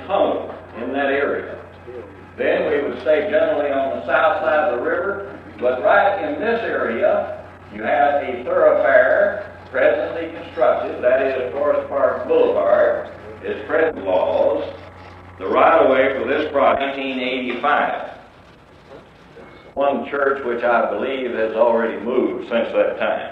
tunnel in that area. Then we would stay generally on the south side of the river, but right in this area, you have a thoroughfare presently constructed, that is Forest Park Boulevard, is present laws. The right-of-way for this project 1985. One church which I believe has already moved since that time.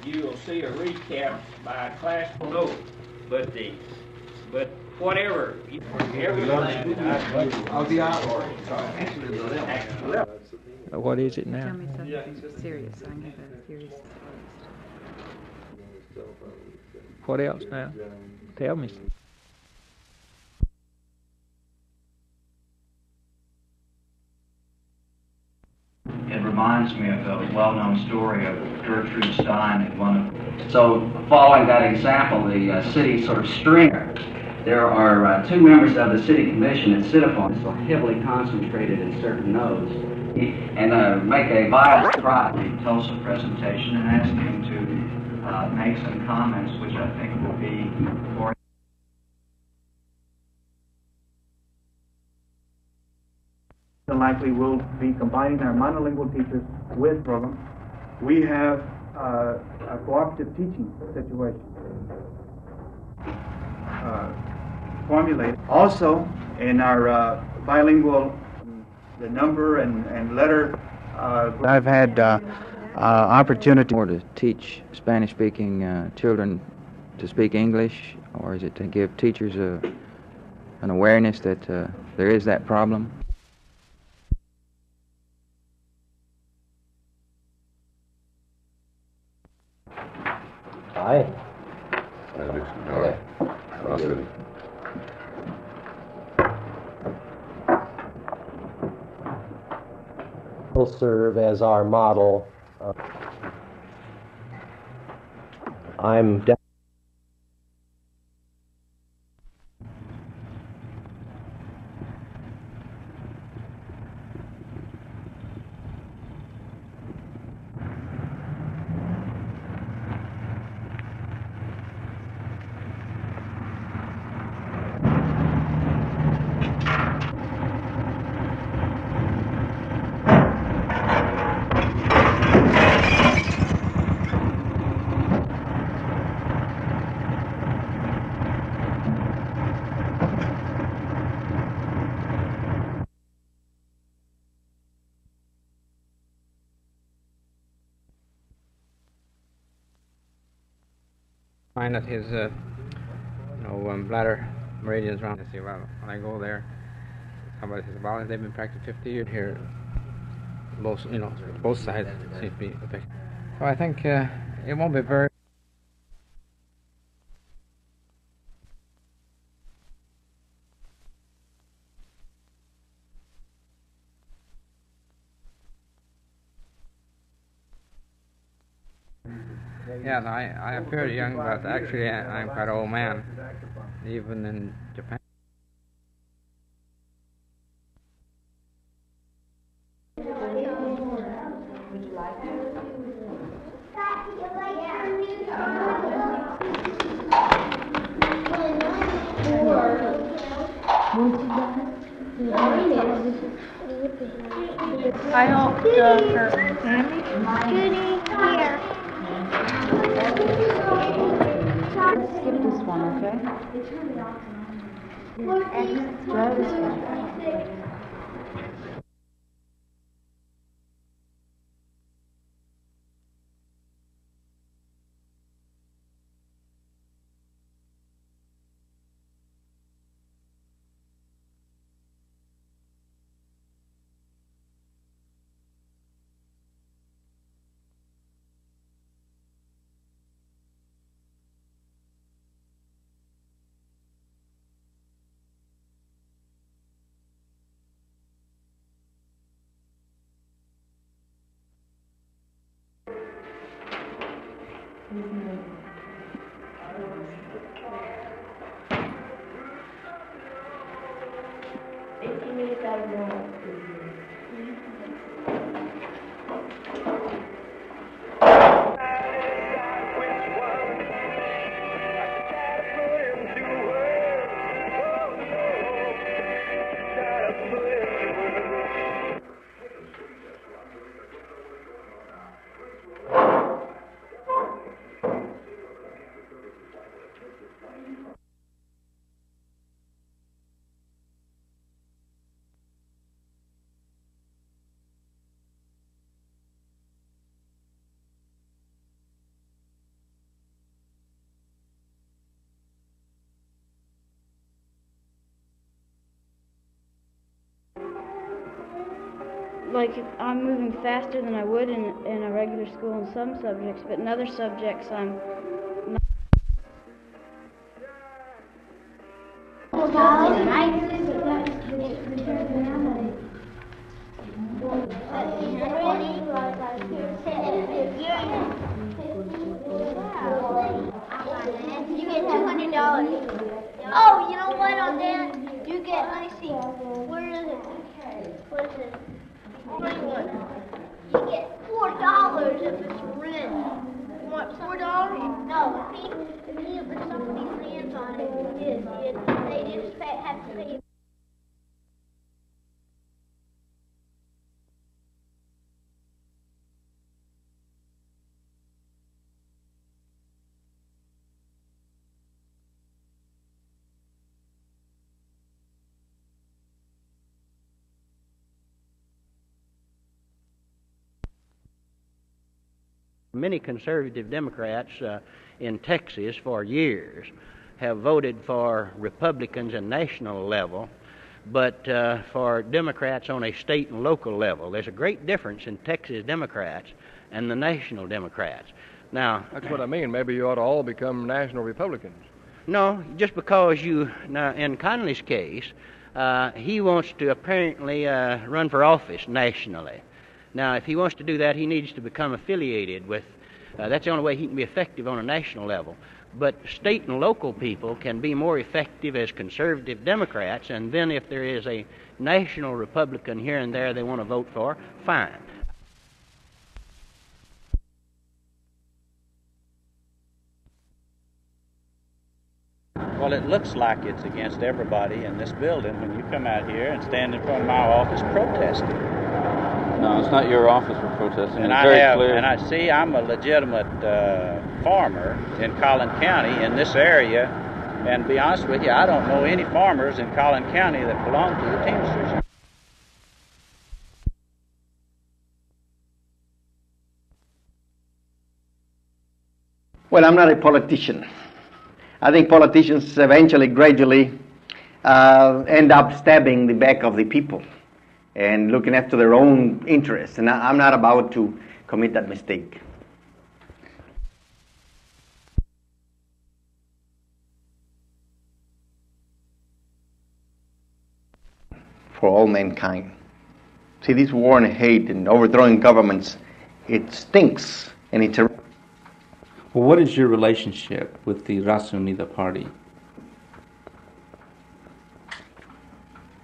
You will see a recap by classical note, but whatever. What is it now? Tell me something serious. I can have a serious list. What else now? Tell me. It reminds me of a well-known story of Gertrude Stein and one of. So, following that example, the city sort of stringer. There are two members of the city commission that sit upon, so heavily concentrated in certain nodes, and make a viable Tulsa presentation and ask him to make some comments, which I think will be for. Likely we'll be combining our monolingual teachers with program. We have a cooperative teaching situation formulated. Also, in our bilingual, the number and letter. I've had opportunity More to teach Spanish-speaking children to speak English, or is it to give teachers an awareness that there is that problem? Hi. Will serve as our model. I'm Find that his, bladder meridians round. I see, well, when I go there, somebody says, well, they've been practicing 50 years here. Both sides seem to be affected. So I think it won't be very. Yes, I appear young, but actually I'm quite an old man, even in Japan. I hope her Andy? Here. Let's skip this one, okay? Try this one. Like, I'm moving faster than I would in a regular school in some subjects, but in other subjects I'm not. You get $200. Oh, you know what on that? You get, let me see, where is it? What is it? 21. You get $4 if it's red. You want $4? No, if somebody lands on it, they just have to pay. Many conservative Democrats in Texas for years have voted for Republicans at national level, but for Democrats on a state and local level. There's a great difference in Texas Democrats and the national Democrats. Now, that's what I mean. Maybe you ought to all become national Republicans. No, just because now in Connolly's case, he wants to apparently run for office nationally. Now, if he wants to do that, he needs to become affiliated with, that's the only way he can be effective on a national level. But state and local people can be more effective as conservative Democrats, and then if there is a national Republican here and there they want to vote for, fine. Well, it looks like it's against everybody in this building when you come out here and stand in front of my office protesting. No, it's not your office for protesting. And it's very clear. And I see I'm a legitimate farmer in Collin County in this area. And to be honest with you, I don't know any farmers in Collin County that belong to the Teamsters. Well, I'm not a politician. I think politicians eventually, gradually, end up stabbing the back of the people and looking after their own interests. And I'm not about to commit that mistake. For all mankind. See, this war and hate and overthrowing governments, it stinks, and it's a... Well, what is your relationship with the Raza Unida party?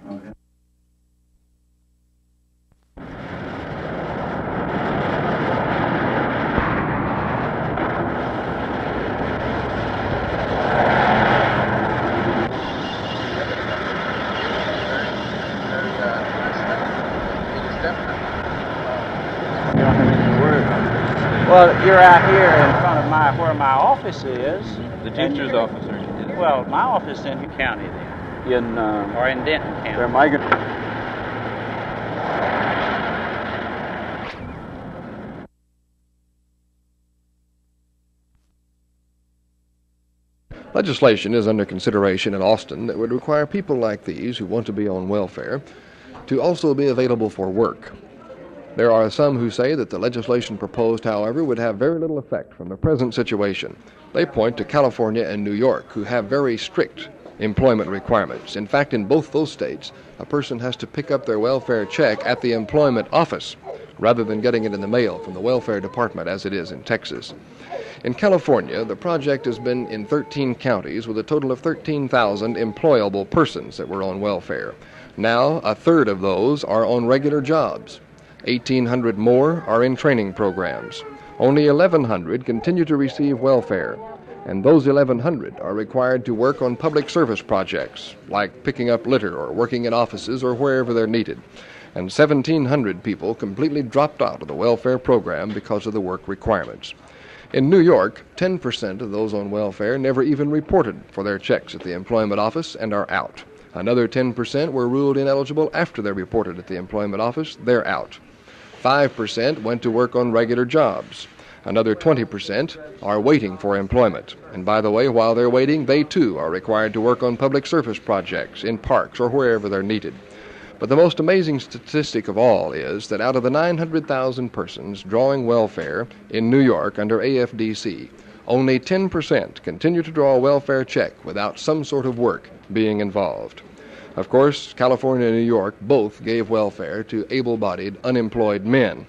Okay. Well, you're out here in front of where my office is. The teacher's office, or? Well, my office is in the county then. Or in Denton County. They're migrant. Legislation is under consideration in Austin that would require people like these who want to be on welfare to also be available for work. There are some who say that the legislation proposed, however, would have very little effect from the present situation. They point to California and New York, who have very strict employment requirements. In fact, in both those states, a person has to pick up their welfare check at the employment office rather than getting it in the mail from the welfare department as it is in Texas. In California, the project has been in 13 counties with a total of 13,000 employable persons that were on welfare. Now, a third of those are on regular jobs. 1,800 more are in training programs. Only 1,100 continue to receive welfare, and those 1,100 are required to work on public service projects, like picking up litter or working in offices or wherever they're needed. And 1,700 people completely dropped out of the welfare program because of the work requirements. In New York, 10% of those on welfare never even reported for their checks at the employment office and are out. Another 10% were ruled ineligible after they reported at the employment office. They're out. 5% went to work on regular jobs. Another 20% are waiting for employment. And by the way, while they're waiting, they too are required to work on public service projects in parks or wherever they're needed. But the most amazing statistic of all is that out of the 900,000 persons drawing welfare in New York under AFDC, only 10% continue to draw a welfare check without some sort of work being involved. Of course, California and New York both gave welfare to able-bodied, unemployed men,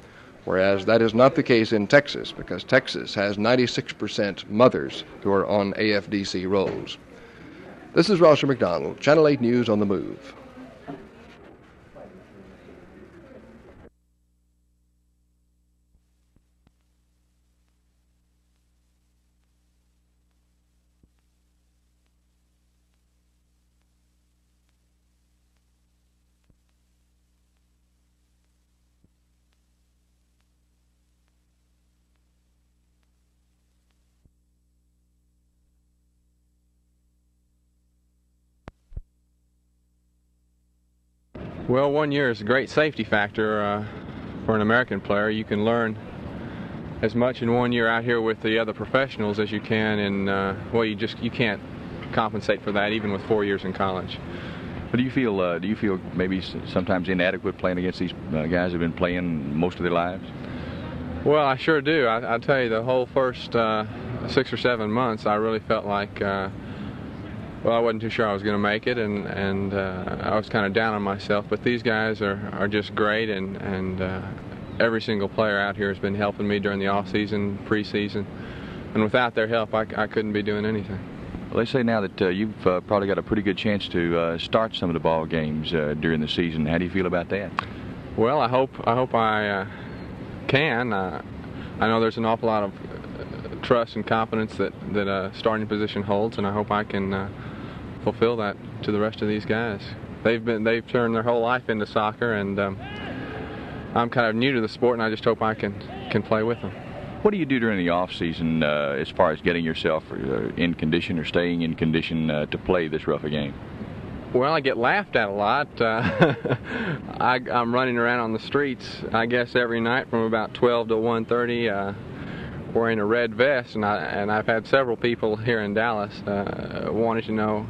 whereas that is not the case in Texas, because Texas has 96% mothers who are on AFDC rolls. This is Roger McDonald, Channel 8 News on the Move. Well, 1 year is a great safety factor for an American player. You can learn as much in 1 year out here with the other professionals as you can in, well, you can't compensate for that even with 4 years in college. But do you feel maybe sometimes inadequate playing against these guys who've been playing most of their lives? Well, I sure do. I tell you, the whole first 6 or 7 months, I really felt like, well, I wasn't too sure I was going to make it, and I was kind of down on myself. But these guys are just great, and every single player out here has been helping me during the off-season, pre-season, and without their help, I couldn't be doing anything. Well, they say now that you've probably got a pretty good chance to start some of the ball games during the season. How do you feel about that? Well, I hope I can. I know there's an awful lot of trust and confidence that a starting position holds, and I hope I can fulfill that to the rest of these guys. They've turned their whole life into soccer, and I'm kind of new to the sport, and I just hope I can play with them. What do you do during the off season as far as getting yourself in condition or staying in condition to play this rough a game? Well, I get laughed at a lot. I'm running around on the streets, I guess, every night from about 12 to 1:30. wearing a red vest, and I've had several people here in Dallas wanting to know,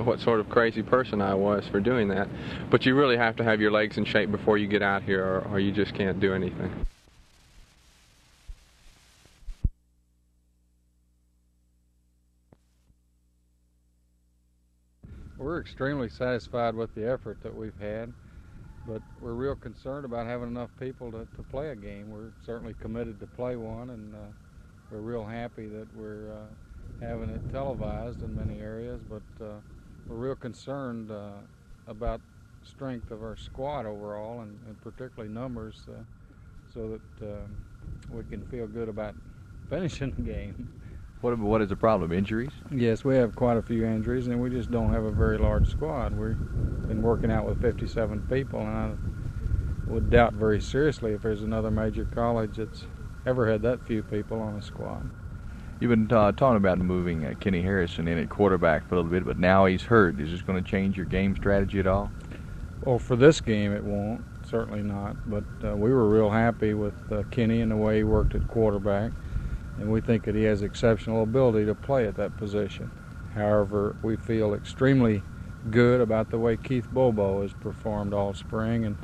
what sort of crazy person I was for doing that. But you really have to have your legs in shape before you get out here, or you just can't do anything. We're extremely satisfied with the effort that we've had, but we're real concerned about having enough people to play a game. We're certainly committed to play one, and we're real happy that we're having it televised in many areas, but we're real concerned about strength of our squad overall, and particularly numbers, so that we can feel good about finishing the game. What is the problem? Injuries? Yes, we have quite a few injuries, and we just don't have a very large squad. We've been working out with 57 people, and I would doubt very seriously if there's another major college that's ever had that few people on a squad. You've been talking about moving Kenny Harrison in at quarterback for a little bit, but now he's hurt. Is this going to change your game strategy at all? Well, for this game it won't, certainly not, but we were real happy with Kenny and the way he worked at quarterback, and we think that he has exceptional ability to play at that position. However, we feel extremely good about the way Keith Bobo has performed all spring, and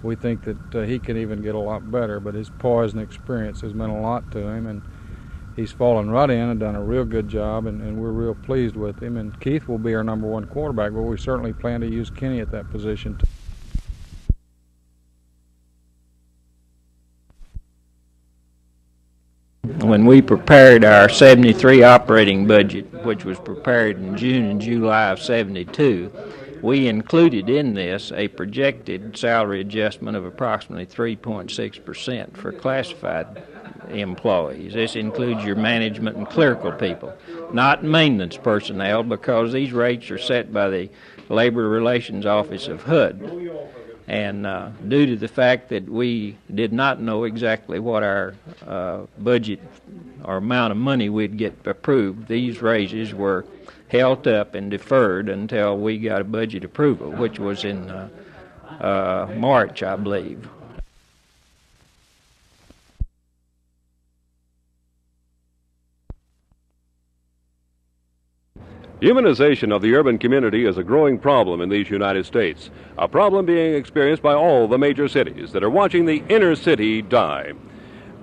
we think that he can even get a lot better, but his poise and experience has meant a lot to him, and he's fallen right in and done a real good job, and we're real pleased with him. And Keith will be our #1 quarterback, but we certainly plan to use Kenny at that position too. When we prepared our 73 operating budget, which was prepared in June and July of 72, we included in this a projected salary adjustment of approximately 3.6% for classified employees. This includes your management and clerical people, not maintenance personnel, because these rates are set by the Labor Relations Office of HUD. And due to the fact that we did not know exactly what our budget or amount of money we'd get approved, these raises were held up and deferred until we got a budget approval, which was in March, I believe. Humanization of the urban community is a growing problem in these United States, a problem being experienced by all the major cities that are watching the inner city die.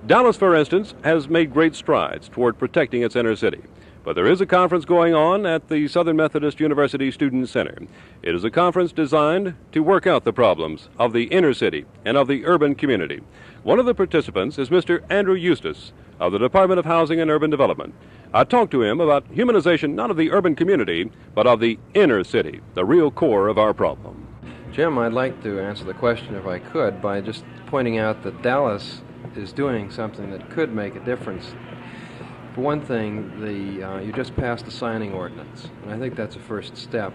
Dallas, for instance, has made great strides toward protecting its inner city. But there is a conference going on at the Southern Methodist University Student Center. It is a conference designed to work out the problems of the inner city and of the urban community. One of the participants is Mr. Andrew Eustace of the Department of Housing and Urban Development. I talked to him about humanization not of the urban community, but of the inner city, the real core of our problem. Jim, I'd like to answer the question, if I could, by just pointing out that Dallas is doing something that could make a difference. For one thing, you just passed the signing ordinance, and I think that's a first step.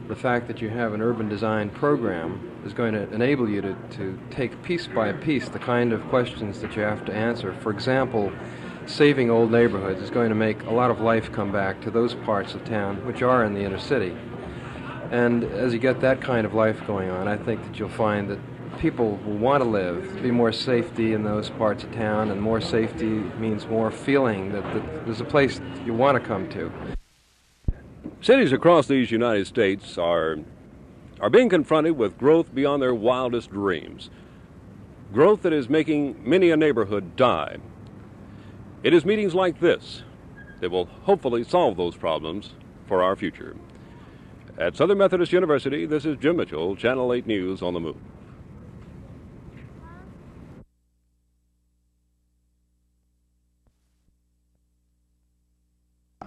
The fact that you have an urban design program is going to enable you to take piece by piece the kind of questions that you have to answer. For example, saving old neighborhoods is going to make a lot of life come back to those parts of town which are in the inner city. And as you get that kind of life going on, I think that you'll find that people will want to live, be more safety in those parts of town, and more safety means more feeling that there's a place you want to come to. Cities across these United States are being confronted with growth beyond their wildest dreams. Growth that is making many a neighborhood die. It is meetings like this that will hopefully solve those problems for our future. At Southern Methodist University, this is Jim Mitchell, Channel 8 News on the Move.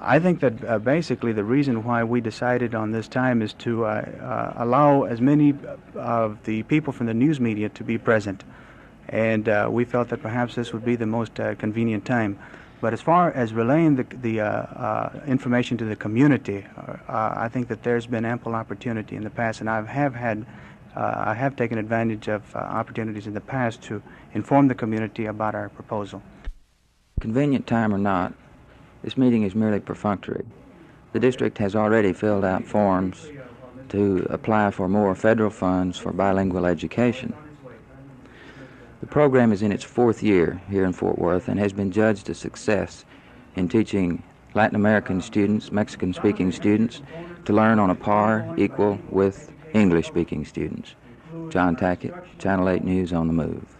I think that basically the reason why we decided on this time is to allow as many of the people from the news media to be present. And we felt that perhaps this would be the most convenient time. But as far as relaying the information to the community, I think that there's been ample opportunity in the past, and I have taken advantage of opportunities in the past to inform the community about our proposal. Convenient time or not, this meeting is merely perfunctory. The district has already filled out forms to apply for more federal funds for bilingual education. The program is in its 4th year here in Fort Worth and has been judged a success in teaching Latin American students, Mexican-speaking students, to learn on a par equal with English-speaking students. John Tackett, Channel 8 News on the Move.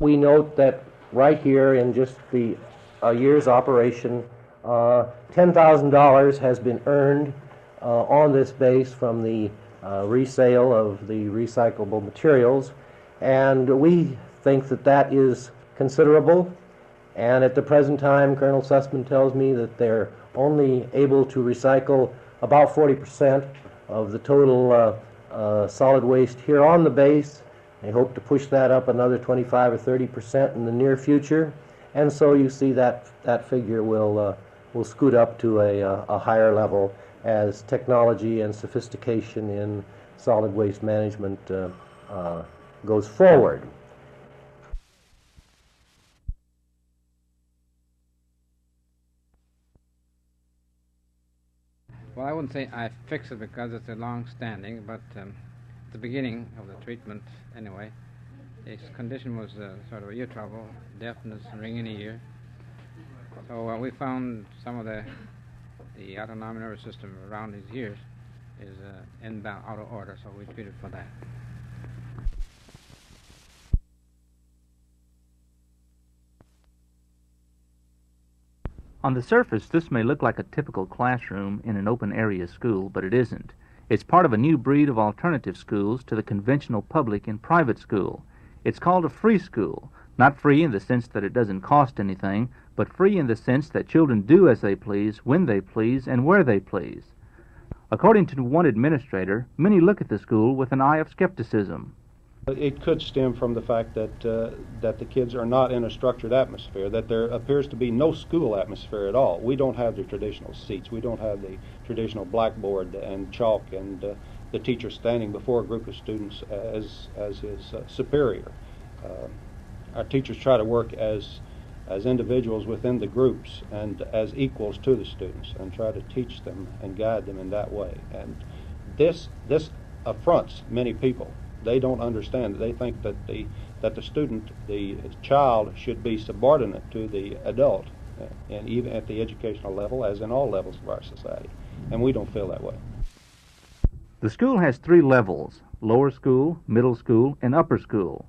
We note that right here in just the year's operation, $10,000 has been earned on this base from the resale of the recyclable materials, and we think that that is considerable. And at the present time, Colonel Sussman tells me that they're only able to recycle about 40% of the total solid waste here on the base. They hope to push that up another 25 or 30% in the near future, and so you see that figure will scoot up to a higher level as technology and sophistication in solid waste management goes forward. Well, I wouldn't say I fix it because it's a long-standing, but at the beginning of the treatment, anyway, his condition was sort of ear trouble, deafness, and ringing in the ear. So we found some of the autonomic nervous system around his ears is inbound, out of order, so we treated for that. On the surface, this may look like a typical classroom in an open area school, but it isn't. It's part of a new breed of alternative schools to the conventional public and private school. It's called a free school, not free in the sense that it doesn't cost anything, but free in the sense that children do as they please, when they please, and where they please. According to one administrator, many look at the school with an eye of skepticism. It could stem from the fact that the kids are not in a structured atmosphere, that there appears to be no school atmosphere at all. We don't have the traditional seats. We don't have the traditional blackboard and chalk and the teacher standing before a group of students as his superior. Our teachers try to work as individuals within the groups and as equals to the students and try to teach them and guide them in that way. And this affronts many people. They don't understand. They think that the student, the child, should be subordinate to the adult, and even at the educational level, as in all levels of our society. And we don't feel that way. The school has 3 levels: lower school, middle school, and upper school.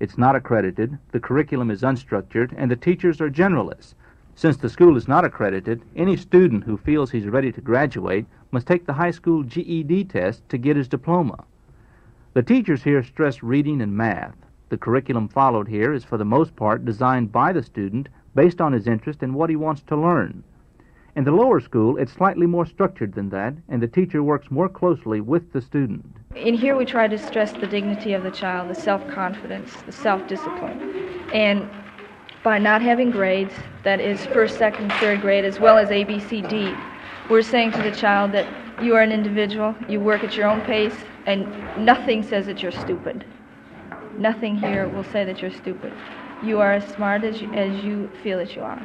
It's not accredited, the curriculum is unstructured, and the teachers are generalists. Since the school is not accredited, any student who feels he's ready to graduate must take the high school GED test to get his diploma. The teachers here stress reading and math. The curriculum followed here is for the most part designed by the student based on his interest and what he wants to learn. In the lower school, it's slightly more structured than that, and the teacher works more closely with the student. In here we try to stress the dignity of the child, the self-confidence, the self-discipline. And by not having grades, that is first, second, third grade, as well as A, B, C, D, we're saying to the child that you are an individual, you work at your own pace, and nothing says that you're stupid. Nothing here will say that you're stupid. You are as smart as you feel that you are.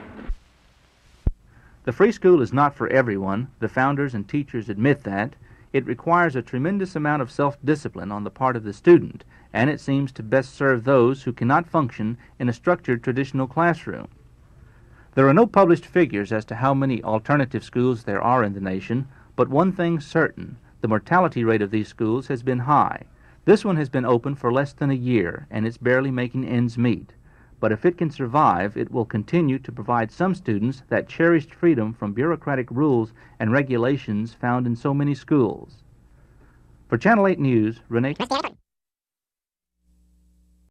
The free school is not for everyone. The founders and teachers admit that. It requires a tremendous amount of self-discipline on the part of the student, and it seems to best serve those who cannot function in a structured traditional classroom. There are no published figures as to how many alternative schools there are in the nation, but one thing's certain: the mortality rate of these schools has been high. This one has been open for less than a year, and it's barely making ends meet. But if it can survive, it will continue to provide some students that cherished freedom from bureaucratic rules and regulations found in so many schools. For Channel 8 News, Renee...